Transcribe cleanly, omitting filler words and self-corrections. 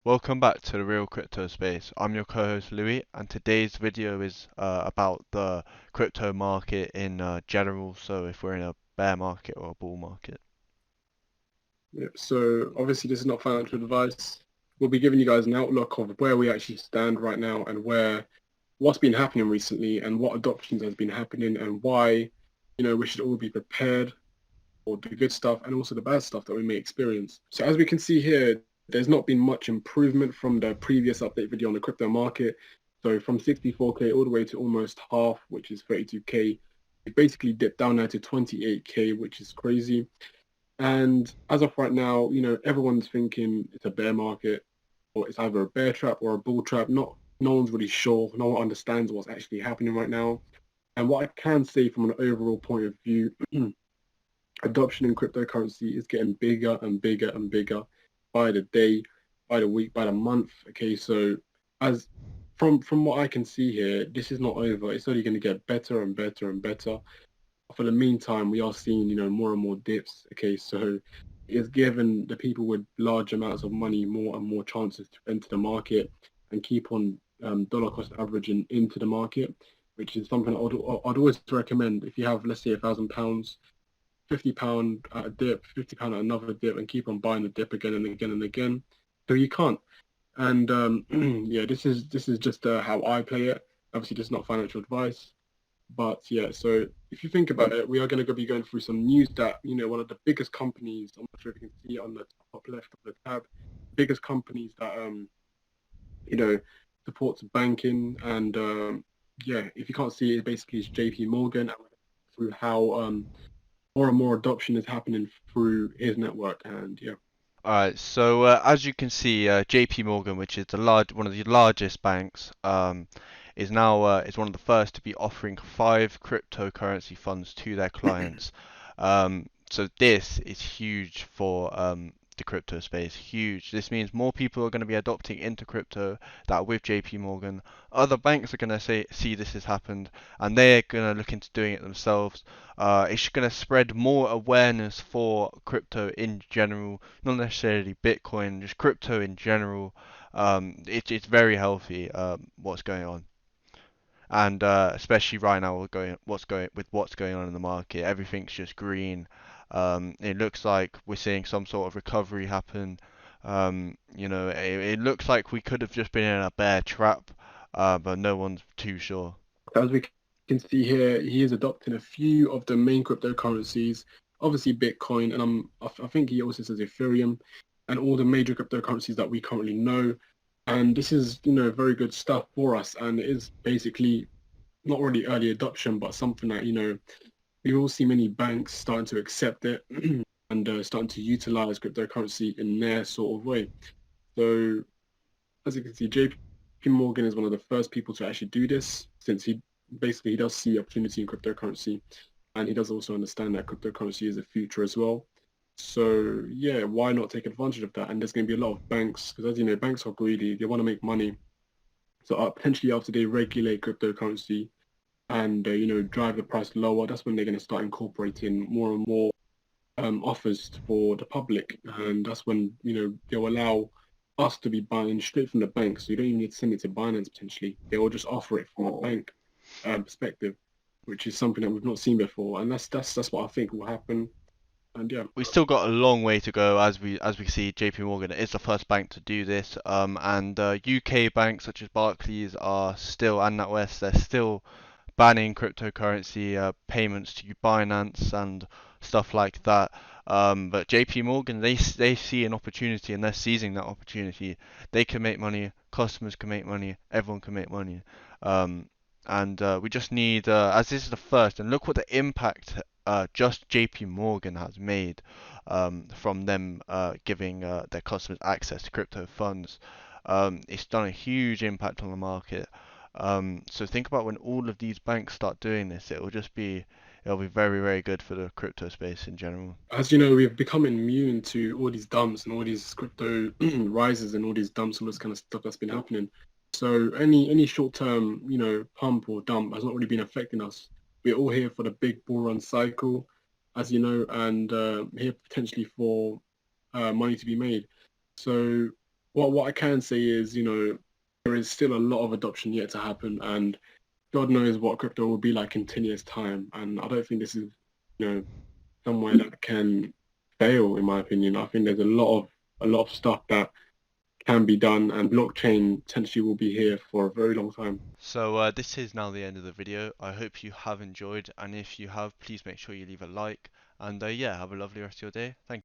Welcome back to the Real Crypto Space. I'm your co-host Louis, and today's video is about the crypto market in general. So if we're in a bear market or a bull market. Yeah, so obviously this is not financial advice. We'll be giving you guys an outlook of where we actually stand right now and what's been happening recently and what adoptions has been happening and why, we should all be prepared for the good stuff and also the bad stuff that we may experience. So as we can see here, there's not been much improvement from the previous update video on the crypto market. So from 64K all the way to almost half, which is 32K, it basically dipped down now to 28K, which is crazy. And as of right now, everyone's thinking it's a bear market or it's either a bear trap or a bull trap. No one's really sure. No one understands what's actually happening right now. And what I can say from an overall point of view, adoption in cryptocurrency is getting bigger and bigger and bigger by the day, by the week, by the month. Okay, so as from what I can see here, this is not over. It's only going to get better and better and better. For the meantime, we are seeing, more and more dips. Okay, so it's given the people with large amounts of money more and more chances to enter the market and keep on dollar cost averaging into the market, which is something I'd always recommend. If you have, let's say, £1,000, £50 at a dip, £50 at another dip, and keep on buying the dip again and again and again. So you can't. And yeah, this is just how I play it. Obviously, this is not financial advice. But yeah, so if you think about it, we are going to be going through some news that, one of the biggest companies, I'm not sure if you can see it on the top left of the tab, biggest companies that, you know, supports banking. And yeah, if you can't see it, basically it's JP Morgan through how more and more adoption is happening through his network. And yeah. Alright, so as you can see, JP Morgan, which is one of the largest banks, is now is one of the first to be offering 5 cryptocurrency funds to their clients. So this is huge for the crypto space. Huge. This means more people are going to be adopting into crypto that are with JP Morgan. Other banks are going to see this has happened, and they're going to look into doing it themselves. It's going to spread more awareness for crypto in general, not necessarily Bitcoin, just crypto in general. It's very healthy what's going on, and especially right now what's going on in the market. Everything's just green. It looks like we're seeing some sort of recovery happen. It looks like we could have just been in a bear trap, but no one's too sure. As we can see here, he is adopting a few of the main cryptocurrencies, obviously Bitcoin, and I think he also says Ethereum, and all the major cryptocurrencies that we currently know. And this is, very good stuff for us, and it is basically not really early adoption, but something that, we all see many banks starting to accept it and starting to utilize cryptocurrency in their sort of way. So as you can see, JP Morgan is one of the first people to actually do this, since he does see opportunity in cryptocurrency, and he does also understand that cryptocurrency is a future as well. So yeah, why not take advantage of that? And there's going to be a lot of banks, because as you know, banks are greedy. They want to make money. So potentially after they regulate cryptocurrency and drive the price lower, that's when they're going to start incorporating more and more offers for the public, and that's when they'll allow us to be buying straight from the bank. So you don't even need to send it to Binance potentially. They will just offer it from a bank perspective, which is something that we've not seen before, and that's what I think will happen. And yeah, We still got a long way to go as we see JP Morgan is the first bank to do this, and UK banks such as Barclays are still, and NatWest, they're still banning cryptocurrency payments to Binance and stuff like that. But JP Morgan, they see an opportunity and they're seizing that opportunity. They can make money, customers can make money, everyone can make money. Um, and we just need, as this is the first, and look what the impact just JP Morgan has made from them giving their customers access to crypto funds. It's done a huge impact on the market. So think about when all of these banks start doing this, it'll be very, very good for the crypto space in general. as you know, we've become immune to all these dumps and all these crypto rises and all these dumps and all this kind of stuff that's been happening. So any short term, pump or dump has not really been affecting us. We're all here for the big bull run cycle, as you know, and here potentially for money to be made. So what I can say is, there is still a lot of adoption yet to happen, and God knows what crypto will be like in 10 years' time. And I don't think this is, you know, somewhere that can fail, in my opinion. I think there's a lot of stuff that can be done, and blockchain potentially will be here for a very long time. So this is now the end of the video. I hope you have enjoyed, and if you have, please make sure you leave a like. And yeah, have a lovely rest of your day. Thank you.